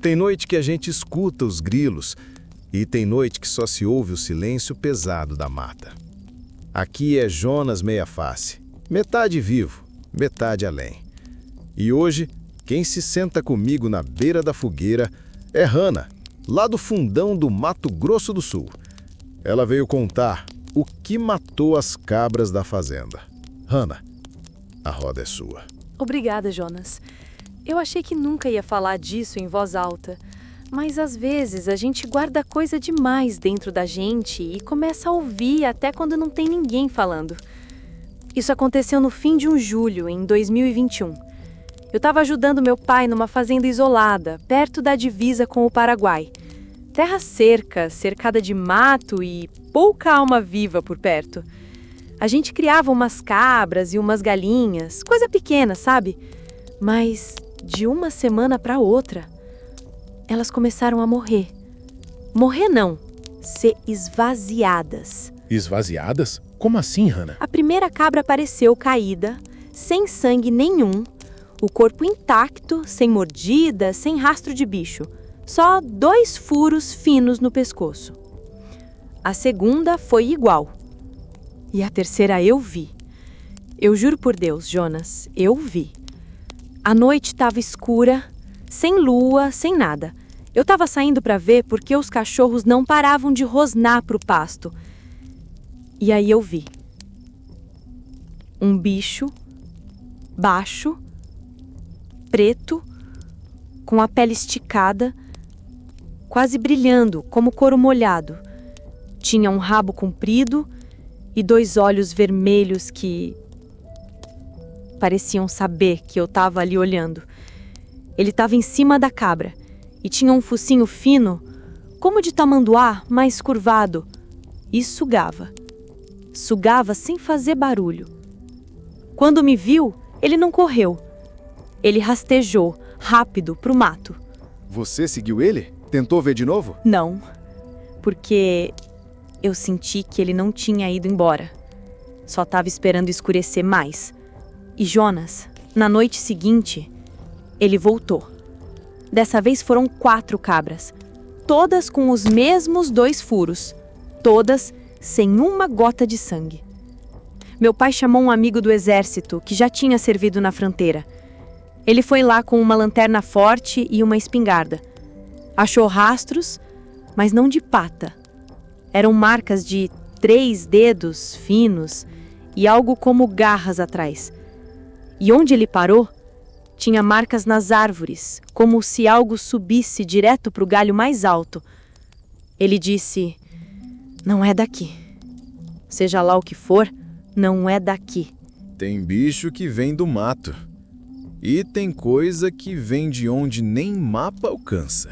Tem noite que a gente escuta os grilos e tem noite que só se ouve o silêncio pesado da mata. Aqui é Jonas Meia Face, metade vivo, metade além. E hoje, quem se senta comigo na beira da fogueira é Hannah, lá do fundão do Mato Grosso do Sul. Ela veio contar o que matou as cabras da fazenda. Hannah, a roda é sua. Obrigada, Jonas. Eu achei que nunca ia falar disso em voz alta, mas às vezes a gente guarda coisa demais dentro da gente e começa a ouvir até quando não tem ninguém falando. Isso aconteceu no fim de julho, em 2021. Eu estava ajudando meu pai numa fazenda isolada, perto da divisa com o Paraguai. Terra seca, cercada de mato e pouca alma viva por perto. A gente criava umas cabras e umas galinhas, coisa pequena, sabe? Mas de uma semana para outra, elas começaram a morrer. Morrer não, ser esvaziadas. Esvaziadas? Como assim, Hannah? A primeira cabra apareceu caída, sem sangue nenhum, o corpo intacto, sem mordida, sem rastro de bicho. Só 2 furos finos no pescoço. A segunda foi igual. E a terceira eu vi. Eu juro por Deus, Jonas, eu vi. A noite estava escura, sem lua, sem nada. Eu estava saindo para ver porque os cachorros não paravam de rosnar para o pasto. E aí eu vi. Um bicho, baixo, preto, com a pele esticada, quase brilhando, como couro molhado. Tinha um rabo comprido e 2 olhos vermelhos que pareciam saber que eu estava ali olhando. Ele estava em cima da cabra e tinha um focinho fino, como de tamanduá, mais curvado, e sugava. Sugava sem fazer barulho. Quando me viu, ele não correu. Ele rastejou, rápido, pro mato. Você seguiu ele? Tentou ver de novo? Não, porque eu senti que ele não tinha ido embora. Só estava esperando escurecer mais. E Jonas, na noite seguinte, ele voltou. Dessa vez foram 4 cabras, todas com os mesmos 2 furos, todas sem uma gota de sangue. Meu pai chamou um amigo do exército que já tinha servido na fronteira. Ele foi lá com uma lanterna forte e uma espingarda. Achou rastros, mas não de pata. Eram marcas de 3 dedos finos e algo como garras atrás. E onde ele parou, tinha marcas nas árvores, como se algo subisse direto para o galho mais alto. Ele disse: "Não é daqui. Seja lá o que for, não é daqui." Tem bicho que vem do mato. E tem coisa que vem de onde nem mapa alcança.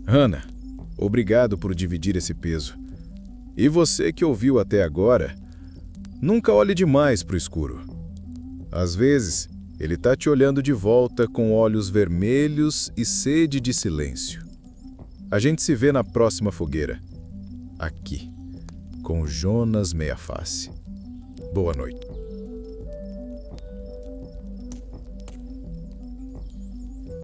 Hannah, obrigado por dividir esse peso. E você que ouviu até agora, nunca olhe demais para o escuro. Às vezes, ele está te olhando de volta com olhos vermelhos e sede de silêncio. A gente se vê na próxima fogueira. Aqui, com Jonas Meia Face. Boa noite.